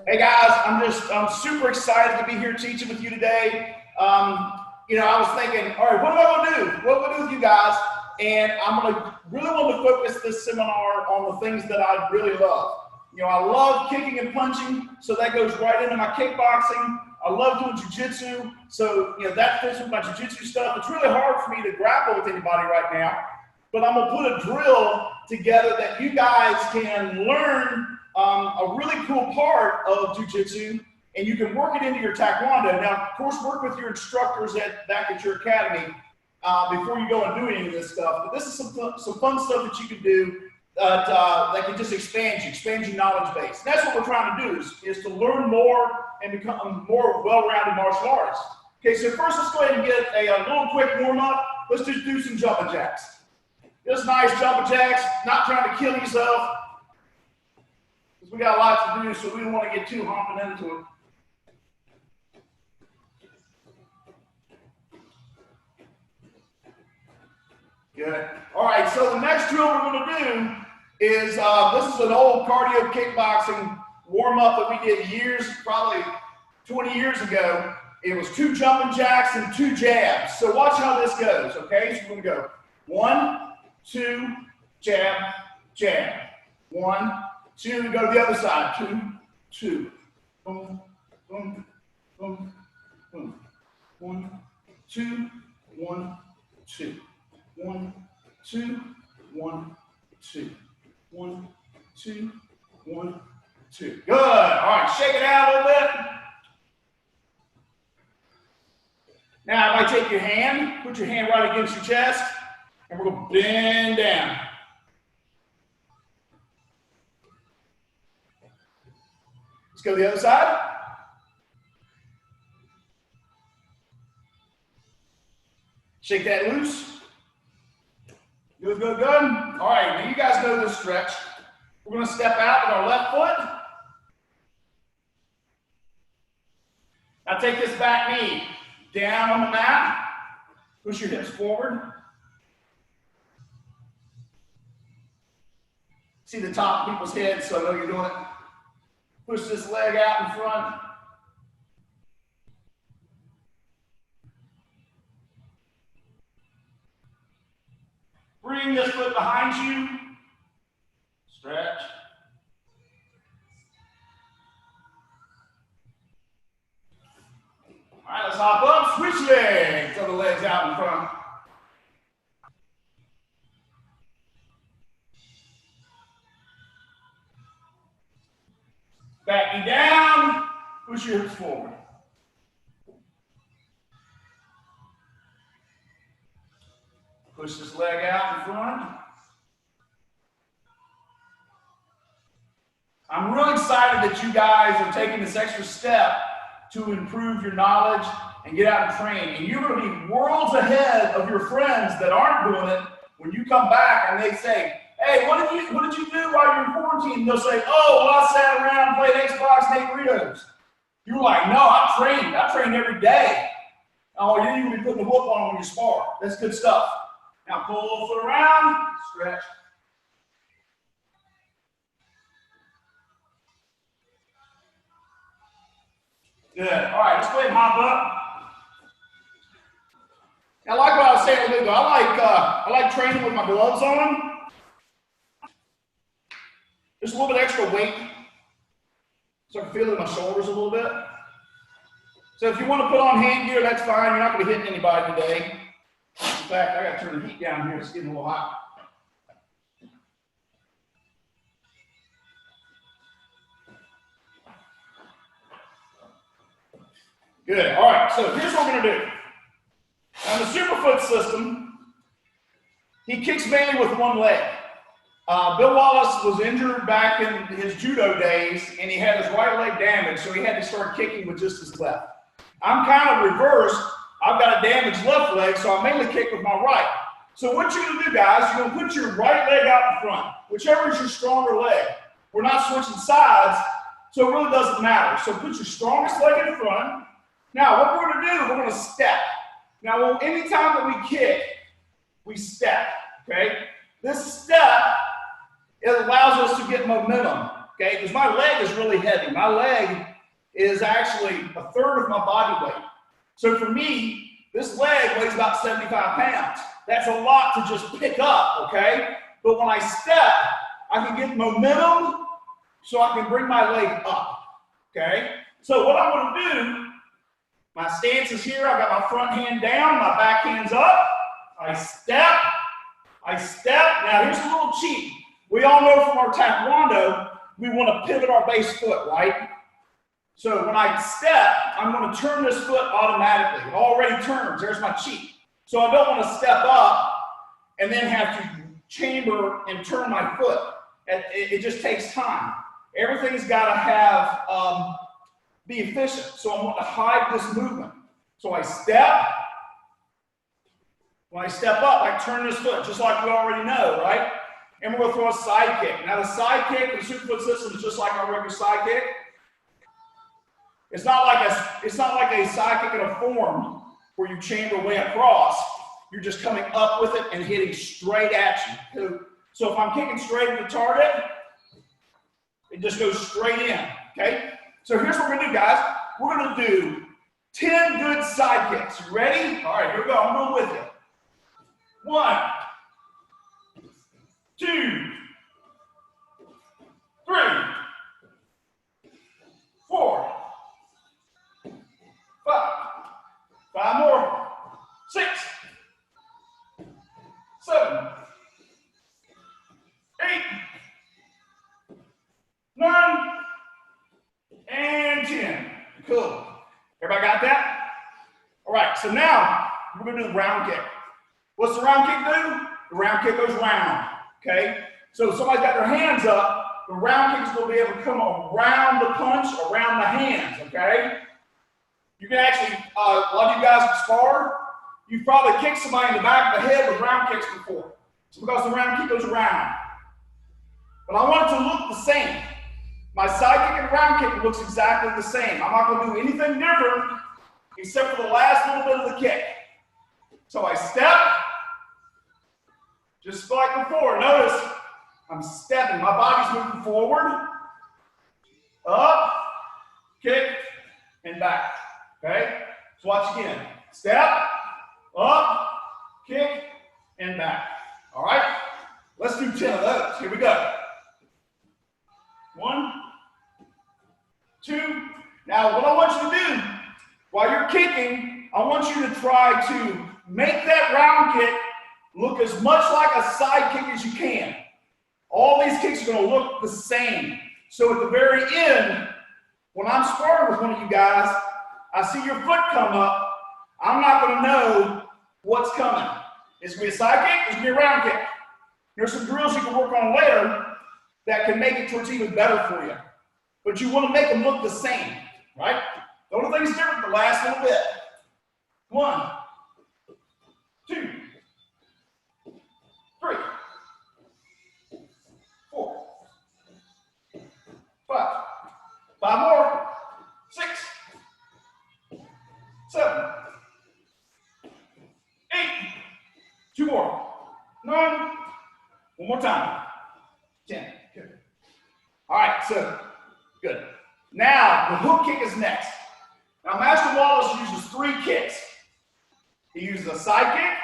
Hey guys, I'm super excited to be here teaching with you today. I was thinking, all right, what am I going to do? What am I going to do with you guys? And I'm going to really want to focus this seminar on the things that I really love. I love kicking and punching, so that goes right into my kickboxing. I love doing jiu-jitsu, so that fits with my jiu-jitsu stuff. It's really hard for me to grapple with anybody right now, but I'm gonna put a drill together that you guys can learn a really cool part of jiu-jitsu, and you can work it into your taekwondo. Now, of course, work with your instructors back at your academy before you go and do any of this stuff. But this is some fun stuff that you can do that can just expand your knowledge base. And that's what we're trying to do is to learn more and become more well-rounded martial artists. Okay, so first let's go ahead and get a little quick warm-up. Let's just do some jumping jacks. Just nice jumping jacks, not trying to kill yourself. Because we got a lot to do, so we don't want to get too humping into it. Good. All right, so the next drill we're going to do is, this is an old cardio kickboxing warm-up that we did years, probably 20 years ago. It was 2 jumping jacks and 2 jabs. So watch how this goes, okay? So we're going to go 1, 2, jab, jab. 1, 2, go to the other side. 2, 2. Boom, boom, boom, boom. 1, 2, 1, 2. 1, 2, 1, 2. 1, 2, 1, 2. Good. All right, shake it out a little bit. Now, if I take your hand, put your hand right against your chest, and we're going to bend down. Let's go to the other side. Shake that loose. Good, good, good. All right, now you guys know this stretch. We're going to step out with our left foot. Now take this back knee down on the mat. Push your hips forward. See the top of people's heads, so I know you're doing it. Push this leg out in front. Bring this foot behind you. Stretch. All right, let's hop up. Switch legs. Other legs out in front. Back knee down. Push your hips forward. Push this leg out in front. I'm really excited that you guys are taking this extra step to improve your knowledge and get out and train. And you're going to be worlds ahead of your friends that aren't doing it when you come back and they say, hey, what did you do while you're in quarantine? And they'll say, oh, well, I sat around and played Xbox and ate Doritos. You're like, no, I trained every day. Oh, you didn't even be putting the whoop on when you spar. That's good stuff. Now pull a little foot around, stretch. Good. All right, let's go ahead and hop up. Now, like what I was saying a little ago, I like training with my gloves on. Just a little bit extra weight, so I can feel it in my shoulders a little bit. So if you want to put on hand gear, that's fine. You're not going to hit anybody today. In fact, I got to turn the heat down here. It's getting a little hot. Good. All right. So here's what we're going to do. On the Superfoot system, he kicks mainly with one leg. Bill Wallace was injured back in his judo days, and he had his right leg damaged, so he had to start kicking with just his left. I'm kind of reversed. I've got a damaged left leg, so I mainly kick with my right. So what you're going to do, guys, you're going to put your right leg out in front, whichever is your stronger leg. We're not switching sides, so it really doesn't matter. So put your strongest leg in front. Now, what we're going to do, we're going to step. Now, anytime that we kick, we step, okay? This step, it allows us to get momentum. okay? Because my leg is really heavy. My leg is actually a third of my body weight. So for me, this leg weighs about 75 pounds. That's a lot to just pick up, okay? But when I step, I can get momentum so I can bring my leg up, okay? So what I'm gonna do, my stance is here. I got my front hand down, my back hand's up. I step. Now here's a little cheat. We all know from our taekwondo, we wanna pivot our base foot, right? So when I step, I'm going to turn this foot automatically. It already turns. There's my cheat. So I don't want to step up and then have to chamber and turn my foot. It just takes time. Everything's got to have be efficient. So I want to hide this movement. So I step. When I step up, I turn this foot, just like we already know, right? And we're going to throw a side kick. Now the side kick, the superfoot system is just like our regular side kick. It's not like a side kick in a form where you chamber way across. You're just coming up with it and hitting straight at you. So if I'm kicking straight at the target, it just goes straight in, okay? So here's what we're gonna do, guys. We're gonna do 10 good side kicks. You ready? All right, here we go. I'm going with you. 1, 2, 3, 4, 5 more, 6, 7, 8, 9, and 10. Cool. Everybody got that? All right, so now we're going to do the round kick. What's the round kick do? The round kick goes round, okay? So if somebody's got their hands up, the round kick is going to be able to come around the punch, around the hands, okay? You can actually, a lot of you guys have sparred, you've probably kicked somebody in the back of the head with round kicks before. It's because the round kick goes around. But I want it to look the same. My side kick and round kick looks exactly the same. I'm not going to do anything different except for the last little bit of the kick. So I step, just like before. Notice I'm stepping. My body's moving forward, up, kick, and back. Okay? So watch again. Step, up, kick, and back. All right? Let's do 10 of those. Here we go. 1, 2. Now, what I want you to do, while you're kicking, I want you to try to make that round kick look as much like a side kick as you can. All these kicks are going to look the same. So at the very end, when I'm sparring with one of you guys, I see your foot come up, I'm not going to know what's coming. It's going to be a side kick, it's going to be a round kick. There's some drills you can work on later that can make it towards even better for you. But you want to make them look the same, right? The only thing that's different, the last little bit. 1, 2, 3, 4, 5. 5 more. 6, 7, 8. 2 more. 9. One more time. 10. Good. All right, so good. Now the hook kick is next. Now Master Wallace uses 3 kicks. He uses a side kick,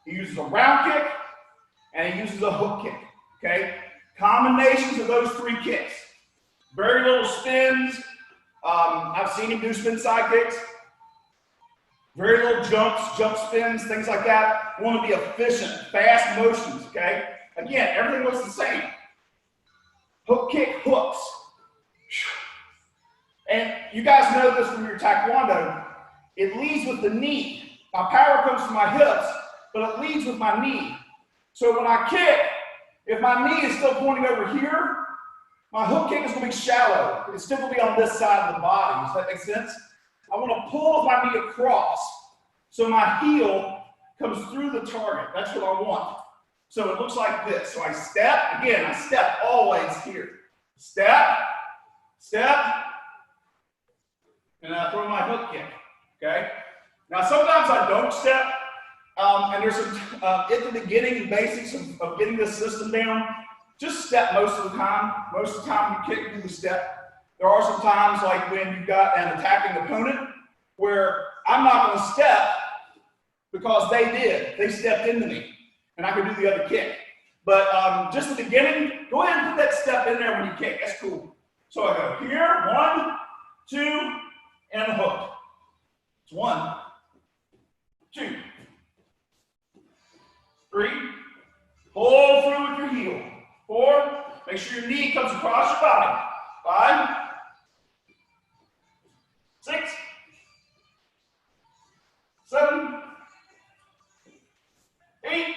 he uses a round kick, and he uses a hook kick. Okay? Combinations of those 3 kicks. Very little spins. I've seen him do spin side kicks. Very little jumps, jump spins, things like that. You want to be efficient, fast motions, okay? Again, everything looks the same. Hook kick, hooks. And you guys know this from your taekwondo. It leads with the knee. My power comes from my hips, but it leads with my knee. So when I kick, if my knee is still pointing over here, my hook kick is going to be shallow. It's still going to be on this side of the body. Does that make sense? I want to pull my knee across so my heel comes through the target. That's what I want. So it looks like this. So I step. Again, I step always here. Step, step, and I throw my hook kick. Okay? Now, sometimes I don't step, and there's some, at the beginning, the basics of getting this system down, just step most of the time. Most of the time you kick, do the step. There are some times like when you've got an attacking opponent where I'm not going to step because they did. They stepped into me, and I can do the other kick. But just at the beginning, go ahead and put that step in there when you kick. That's cool. So I go here, 1, 2, and a hook. It's 1, 2, 3. Pull through with your heel. 4. Make sure your knee comes across your body. 5, 6, 7, 8,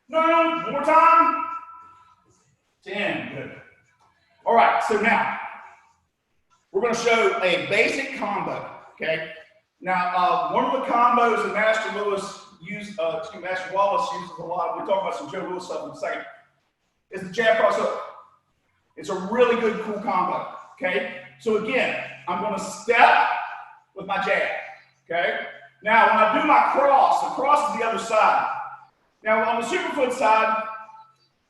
9. One more time. 10. Good. All right. So now we're going to show a basic combo. Okay. Now one of the combos that Master Wallace uses a lot. We'll talk about some Joe Louis stuff in a second. Is the jab cross hook. It's a really good, cool combo. Okay. So again, I'm going to step with my jab. Okay. Now when I do my cross, the cross is the other side. Now on the superfoot side,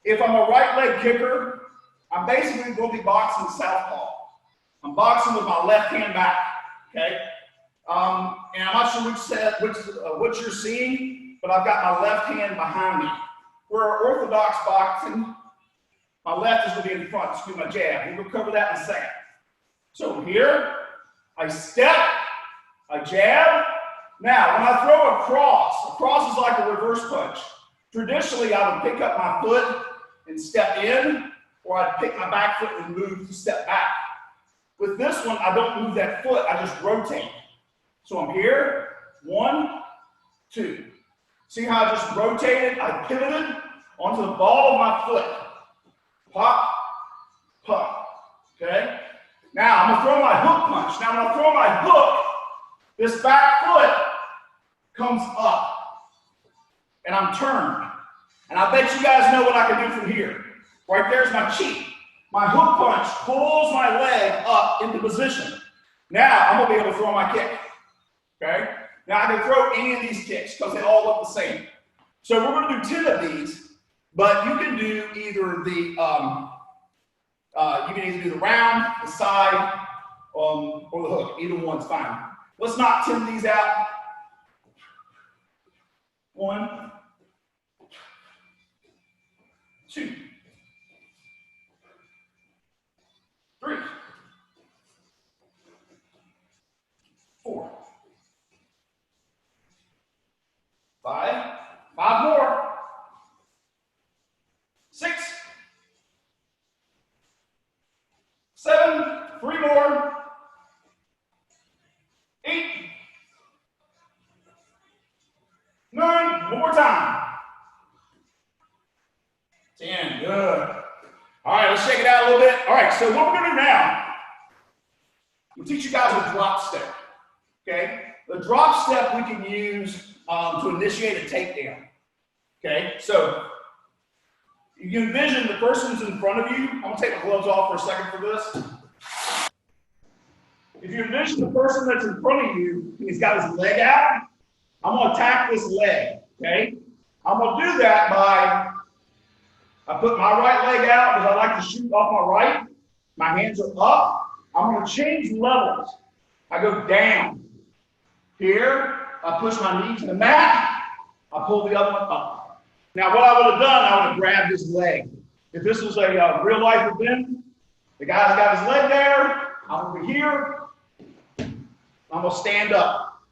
if I'm a right leg kicker, I'm basically going to be boxing southpaw. I'm boxing with my left hand back. Okay. And I'm not sure which you're seeing, but I've got my left hand behind me. Where orthodox boxing, my left is going to be in front. It's going to be my jab. We'll cover that in a second. So here, I step, I jab. Now, when I throw a cross is like a reverse punch. Traditionally, I would pick up my foot and step in, or I'd pick my back foot and move to step back. With this one, I don't move that foot, I just rotate. So I'm here, 1, 2. See how I just rotated? I pivoted onto the ball of my foot. Pop, pop, okay? Now I'm gonna throw my hook punch. Now when I throw my hook, this back foot comes up and I'm turned. And I bet you guys know what I can do from here. Right there's my cheek. My hook punch pulls my leg up into position. Now I'm gonna be able to throw my kick. Okay? Now I can throw any of these kicks because they all look the same. So we're gonna do 10 of these, but you can do either the round, the side, or the hook. Either one's fine. Let's knock 10 of these out. 1, 2, 3, 4, 5. 5 more. 6, 7. 3 more. 8, 9. One more time. 10. Good. All right, let's shake it out a little bit. All right, so what we're going to do now, we'll teach you guys a drop step. Okay? The drop step we can use to initiate a takedown. Okay? So you envision the person's in front of you. I'm going to take my gloves off for a second for this. If you envision the person that's in front of you, he's got his leg out, I'm going to attack this leg. Okay? I'm going to do that by I put my right leg out because I like to shoot off my right. My hands are up. I'm going to change levels. I go down. Here, I push my knee to the mat. I pull the other one up. Now, what I would have done, I would have grabbed his leg. If this was a real life event, the guy's got his leg there. I'm over here. I'm going to stand up.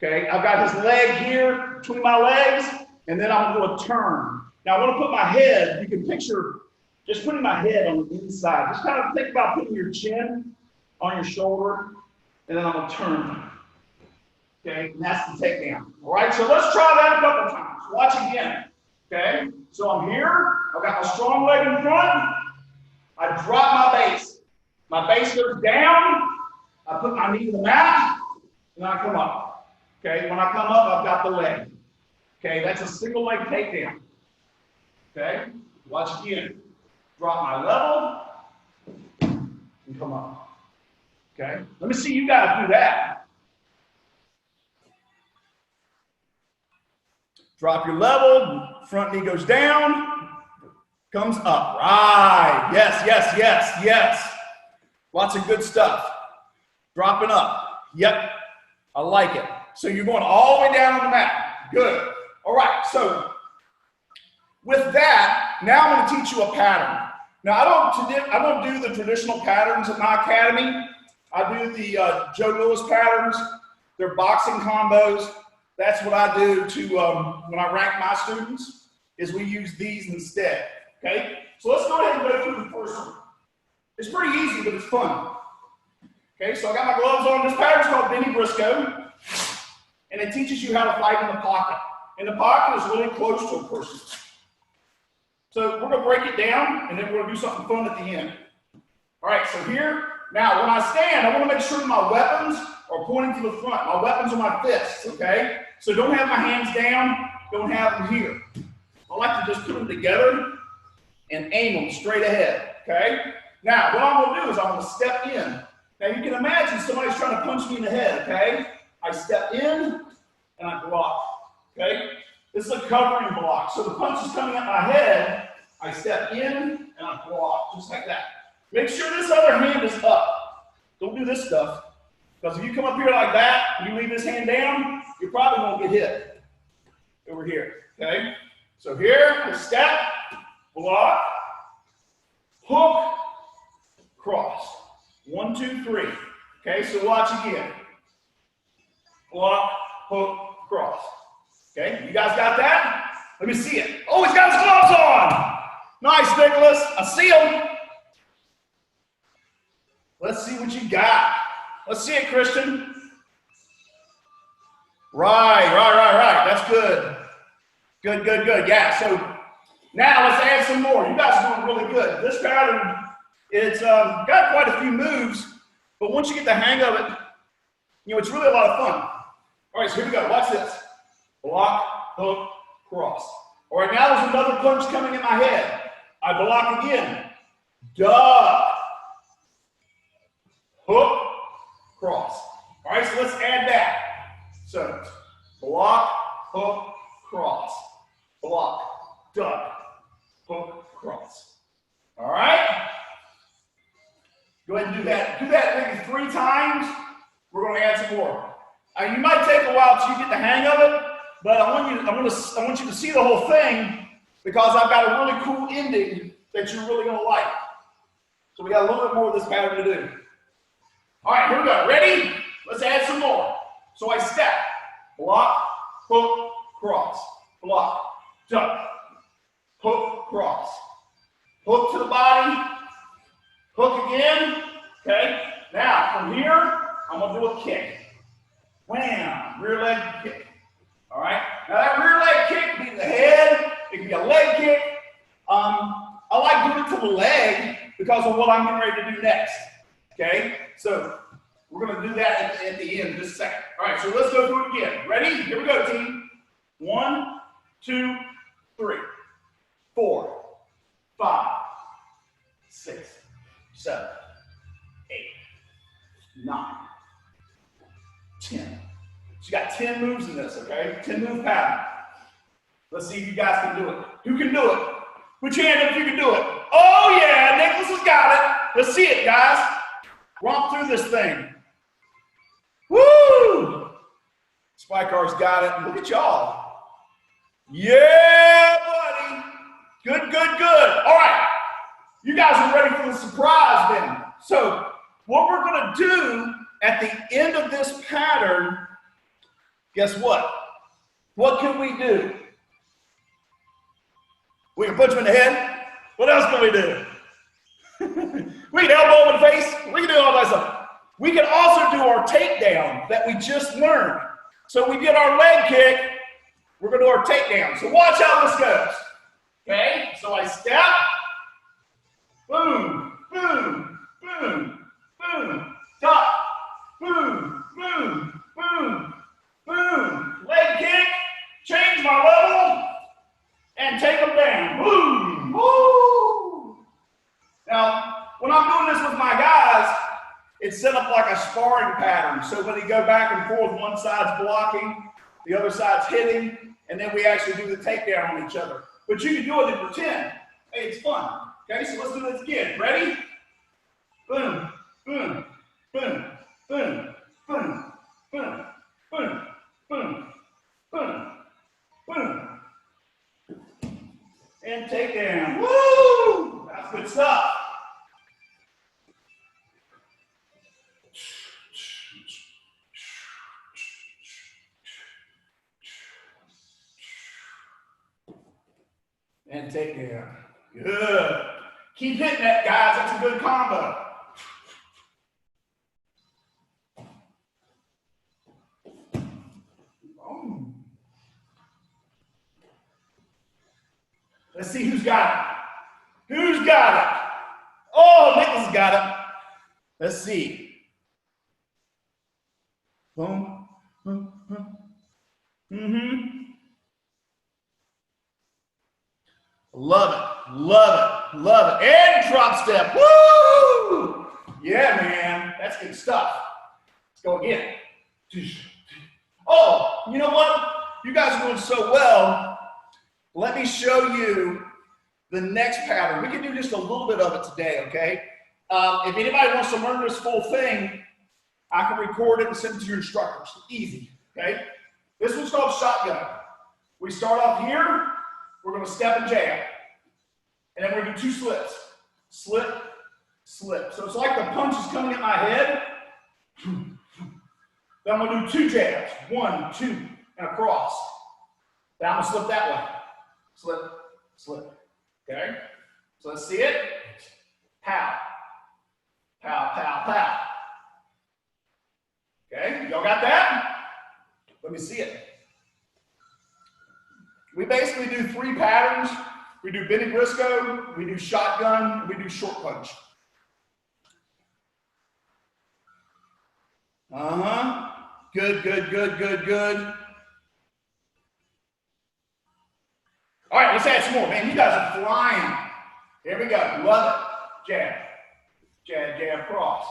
Okay, I've got his leg here between my legs, and then I'm going to do a turn. Now, I want to put my head, you can picture just putting my head on the inside. Just kind of think about putting your chin on your shoulder, and then I'm going to turn. Okay, and that's the takedown. All right, so let's try that a couple times. Watch again. Okay, so I'm here. I've got my strong leg in front. I drop my base. My base goes down. I put my knee to the mat, and I come up. Okay, when I come up, I've got the leg. Okay, that's a single leg takedown. Okay, watch again. Drop my level and come up. Okay, let me see you guys do that. Drop your level, front knee goes down, comes up. Right. Yes, yes, yes, yes. Lots of good stuff. Dropping up. Yep. I like it. So you're going all the way down on the mat. Good. All right. So with that, now I'm going to teach you a pattern. Now I don't do the traditional patterns at my academy. I do the Joe Louis patterns. They're boxing combos. That's what I do to when I rank my students, is we use these instead. Okay? So let's go ahead and go through the first one. It's pretty easy, but it's fun. Okay, so I got my gloves on. This pattern's called Benny Briscoe, and it teaches you how to fight in the pocket. And the pocket is really close to a person. So we're going to break it down, and then we're going to do something fun at the end. All right, so here, now when I stand, I want to make sure my weapons are pointing to the front. My weapons are my fists, okay? So don't have my hands down, don't have them here. I like to just put them together and aim them straight ahead, okay? Now, what I'm going to do is I'm going to step in. Now, you can imagine somebody's trying to punch me in the head, okay? I step in, and I block, okay? This is a covering block. So the punch is coming at my head, I step in, and I block, just like that. Make sure this other hand is up. Don't do this stuff, because if you come up here like that, and you leave this hand down, you're probably going to get hit over here, okay? So here, I step, block, hook, cross. 1, 2, 3. Okay, so watch again. Block, hook, cross. Okay, you guys got that? Let me see it. Oh, he's got his gloves on. Nice, Nicholas. I see him. Let's see what you got. Let's see it, Christian. Right. That's good. Good. Yeah, so now let's add some more. You guys are doing really good. This pattern, it's got quite a few moves, but once you get the hang of it, you know, it's really a lot of fun. All right, so here we go. Watch this. Block, hook, cross. All right, now there's another punch coming in my head. I block again. Duck. Hook, cross. All right, so let's add that. So, block, hook, cross. Block, duck, hook, cross. All right? Go ahead and do that. Do that maybe 3 times. We're going to add some more. You might take a while till you get the hang of it, but I want you to see the whole thing, because I've got a really cool ending that you're really going to like. So we got a little bit more of this pattern to do. All right, here we go. Ready? Let's add some more. So I step, block, hook, cross, block, duck, hook, cross, hook to the body, hook again. Okay. Now from here, I'm gonna do a kick. Wham! Rear leg kick. All right. Now that rear leg kick can be the head. It can be a leg kick. I like doing it to the leg because of what I'm getting ready to do next. Okay. So we're going to do that at the end in just a second. All right, so let's go through it again. Ready? Here we go, team. 1, 2, 3, 4, 5, 6, 7, 8, 9, 10. So you got 10 moves in this, okay? 10 move pattern. Let's see if you guys can do it. Who can do it? Put your hand up if you can do it. Oh, yeah, Nicholas has got it. Let's see it, guys. Romp through this thing. Woo! Spy Car's got it. Look at y'all. Yeah, buddy. Good. All right. You guys are ready for the surprise then. So what we're going to do at the end of this pattern, guess what? What can we do? We can punch him in the head. What else can we do? We can elbow him in the face. We can do all that stuff. We can also do our takedown that we just learned. So we did our leg kick. We're going to do our takedown. So watch how this goes. Okay? So I step. Boom, boom, boom, boom. Duck. Boom, boom, boom, boom. Leg kick. Change my level. And take them down. Boom, woo. Now, when I'm doing this with my guys, it's set up like a sparring pattern. So when they go back and forth, one side's blocking, the other side's hitting, and then we actually do the takedown on each other. But you can do it in pretend. Hey, it's fun. Okay, so let's do this again. Ready? Boom, boom, boom, boom, boom, boom, boom, boom, boom, boom. And take down. Woo! That's good stuff. And take down. Good. Keep hitting that, guys. That's a good combo. Oh. Let's see who's got it. Who's got it? Oh, Nicholas got it. Let's see. Boom, boom, boom. Mm-hmm. Love it, love it, love it. And drop step. Woo! Yeah, man. That's good stuff. Let's go again. Oh, you know what? You guys are doing so well. Let me show you the next pattern. We can do just a little bit of it today, okay? If anybody wants to learn this full thing, I can record it and send it to your instructors. Easy, okay? This one's called shotgun. We start off here. We're going to step and jab. And then we're going to do 2 slips. Slip, slip. So it's like the punch is coming at my head. Then I'm going to do 2 jabs. 1, 2, and across. Then I'm going to slip that way. Slip, slip. Okay? So let's see it. Pow. Pow, pow, pow. Okay? Y'all got that? Let me see it. We basically do 3 patterns. We do Benny Briscoe, we do shotgun, we do short punch. Good, good, good, good, good. All right, let's add some more. Man, you guys are flying. Here we go. Love it. Jab, jab, jab, cross.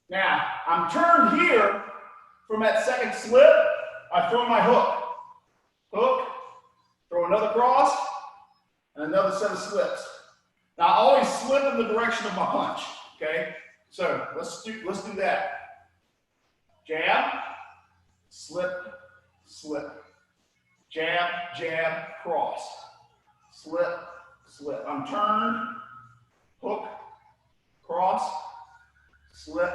Now, I'm turned here from that second slip. I throw my hook. Hook, throw another cross, and another set of slips. Now, I always slip in the direction of my punch, okay? So let's do that. Jab, slip, slip. Jab, jab, cross. Slip, slip. I'm turned, hook, cross, slip,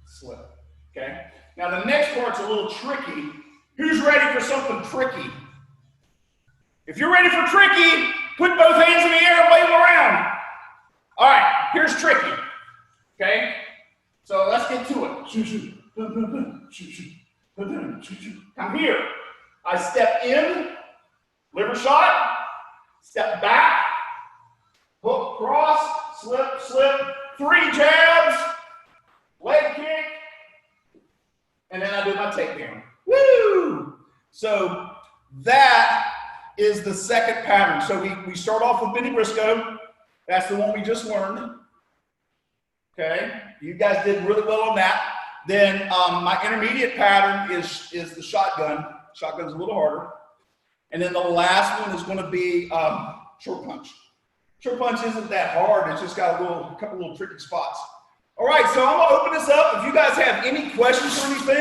slip. Okay? Now, the next part's a little tricky. Who's ready for something tricky? If you're ready for tricky, put both hands in the air and wave them around. All right, here's tricky. Okay? So let's get to it. I'm here. I step in, liver shot, step back, hook, cross, slip, slip, 3 jabs, leg kick, and then I do my takedown. Woo! So that is the second pattern. So we start off with Benny Briscoe. That's the one we just learned. Okay, you guys did really well on that. Then my intermediate pattern is the shotgun. Shotgun's a little harder. And then the last one is going to be short punch. Short punch isn't that hard. It's just got a couple little tricky spots. All right, so I'm going to open this up. If you guys have any questions or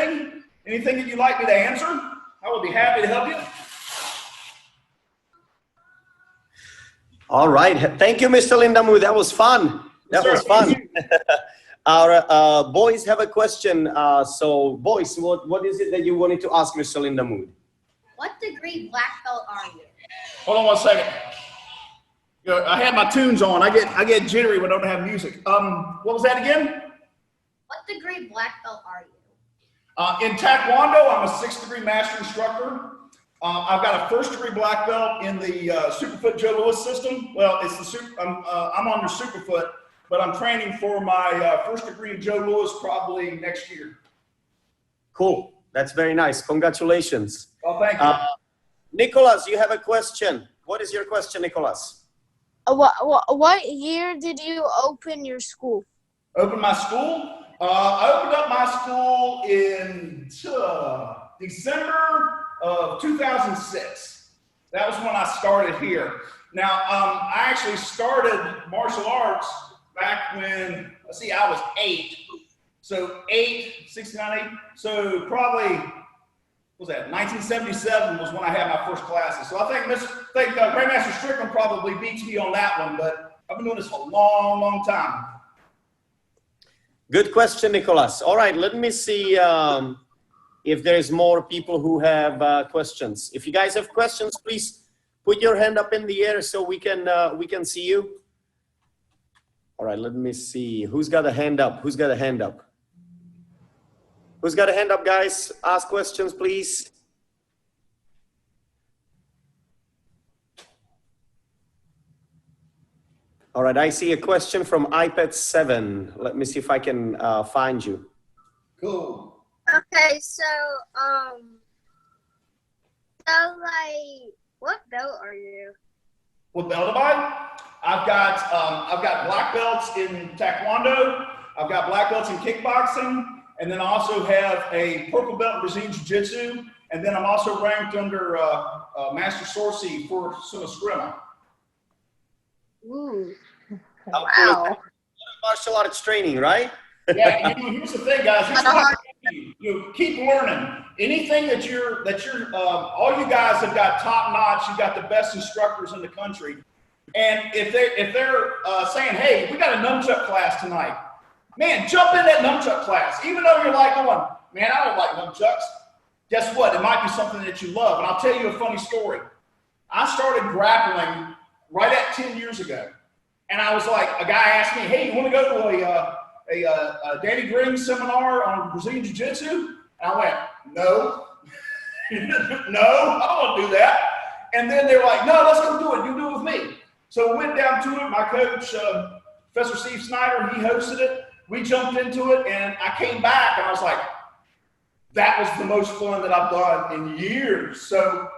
anything that you'd like me to answer, I will be happy to help you. All right. Thank you, Mr. Lindamood. That was fun. That was fun. Our boys have a question. So, boys, what is it that you wanted to ask Mr. Lindamood? What degree black belt are you? Hold on 1 second. I had my tunes on. I get jittery when I don't have music. What was that again? What degree black belt are you? In Taekwondo, I'm a 6th degree master instructor. I've got a 1st degree black belt in the Superfoot Joe Louis system. Well, it's the I'm on the Superfoot, but I'm training for my 1st degree in Joe Louis probably next year. Cool. That's very nice. Congratulations. Oh, thank you. Nicholas, you have a question. What is your question, Nicholas? What year did you open your school? Open my school? I opened up my school in December of 2006. That was when I started here. Now, I actually started martial arts back when, let's see, I was 8. So 69, 8. So probably, what was that, 1977 was when I had my first classes. So I think Grandmaster Strickland probably beats me on that one, but I've been doing this for a long, long time. Good question, Nicholas. All right, let me see if there's more people who have questions. If you guys have questions, please put your hand up in the air so we can see you. All right, let me see. Who's got a hand up? Who's got a hand up? Who's got a hand up, guys? Ask questions, please. All right, I see a question from iPad 7. Let me see if I can find you. Cool. Okay, so like, what belt are you? What belt am I? I've got black belts in Taekwondo. I've got black belts in kickboxing. And then I also have a purple belt in Brazilian Jiu-Jitsu. And then I'm also ranked under Master Sorcy for Sumo Eskrima. Ooh. Wow. Martial arts training, right? Yeah, and here's the thing, guys. Here's what I tell you. You keep learning. Anything that you're all you guys have got top notch. You've got the best instructors in the country. And if they're saying, hey, we got a nunchuck class tonight, man, jump in that nunchuck class. Even though you're like going, man, I don't like nunchucks. Guess what? It might be something that you love. And I'll tell you a funny story. I started grappling right at 10 years ago. And I was like, a guy asked me, hey, you want to go to a Danny Green seminar on Brazilian Jiu-Jitsu? And I went, no. No, I don't want to do that. And then they were like, no, let's go do it. You do it with me. So we went down to it. My coach, Professor Steve Snyder, he hosted it. We jumped into it, and I came back, and I was like, that was the most fun that I've done in years. So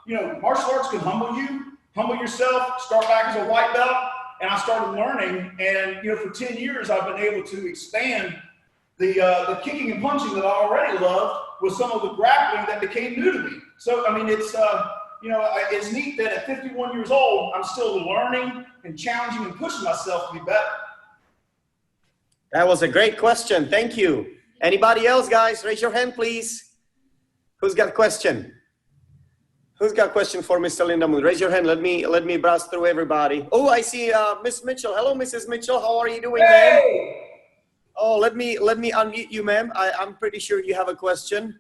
martial arts can humble yourself, start back as a white belt, and I started learning. And for 10 years, I've been able to expand the kicking and punching that I already loved with some of the grappling that became new to me. So I mean, it's neat that at 51 years old, I'm still learning and challenging and pushing myself to be better. That was a great question. Thank you. Anybody else, guys? Raise your hand, please. Who's got a question? Who's got a question for Mr. Lindamood? Raise your hand. Let me browse through everybody. Oh, I see Miss Mitchell. Hello, Mrs. Mitchell. How are you doing, ma'am? Hey! Oh, let me unmute you, ma'am. I'm pretty sure you have a question.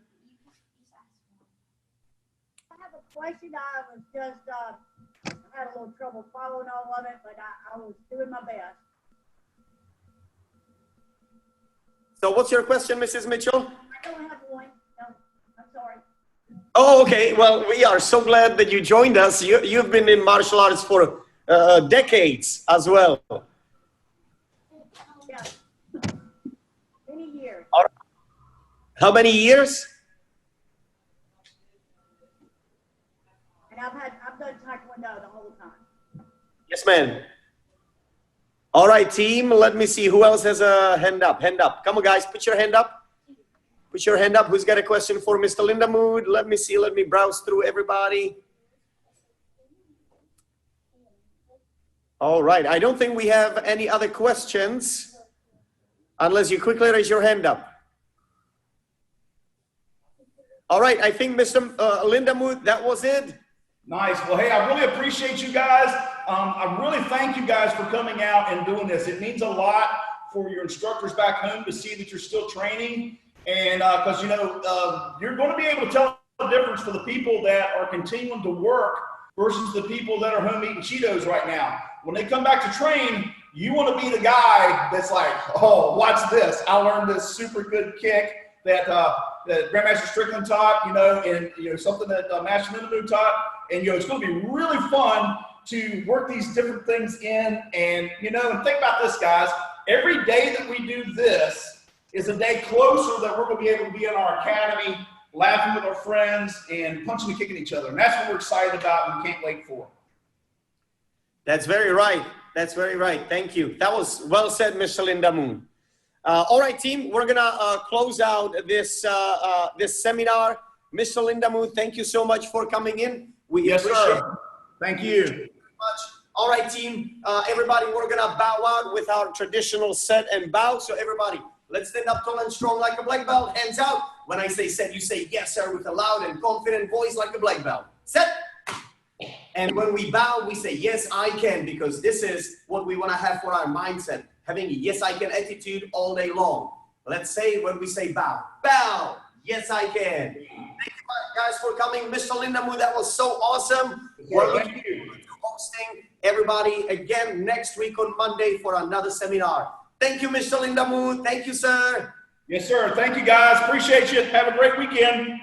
I have a question. I was just I had a little trouble following all of it, but I was doing my best. So what's your question, Mrs. Mitchell? I don't have one. No, I'm sorry. Oh, okay. Well, we are so glad that you joined us. You've been in martial arts for decades as well. Yeah. Many years. How many years? And I've done Taekwondo the whole time. Yes, ma'am. All right, team. Let me see who else has a hand up. Hand up. Come on, guys. Put your hand up. Put your hand up. Who's got a question for Mr. Lindamood? Let me see. Let me browse through everybody. All right. I don't think we have any other questions unless you quickly raise your hand up. All right. I think Mr. Lindamood, that was it. Nice. Well, hey, I really appreciate you guys. I really thank you guys for coming out and doing this. It means a lot for your instructors back home to see that you're still training. And because, you're going to be able to tell the difference for the people that are continuing to work versus the people that are home eating Cheetos right now. When they come back to train, you want to be the guy that's like, oh, watch this. I learned this super good kick that Grandmaster Strickland taught, and something that Master Lindamood taught. And it's going to be really fun to work these different things in. And and think about this, guys. Every day that we do this is a day closer that we're going to be able to be in our academy, laughing with our friends, and punching and kicking each other. And that's what we're excited about and we can't wait for. That's very right. That's very right. Thank you. That was well said, Mr. Lindamood. All right, team. We're gonna close out this this seminar. Mr. Lindamood, thank you so much for coming in. We Yes, appreciate sir. Thank you. Much. All right, team. Everybody, we're gonna bow out with our traditional set and bow. So everybody, let's stand up tall and strong like a black belt. Hands out. When I say set, you say yes, sir, with a loud and confident voice like a black belt. Set. And when we bow, we say yes, I can, because this is what we want to have for our mindset, having a yes, I can attitude all day long. Let's say when we say bow, bow. Yes, I can. Thank you guys for coming. Mr. Lindamood, that was so awesome. We're looking forward to hosting everybody again next week on Monday for another seminar. Thank you, Mr. Lindamood. Thank you, sir. Yes, sir. Thank you, guys. Appreciate you. Have a great weekend.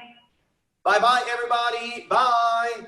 Bye-bye, everybody. Bye.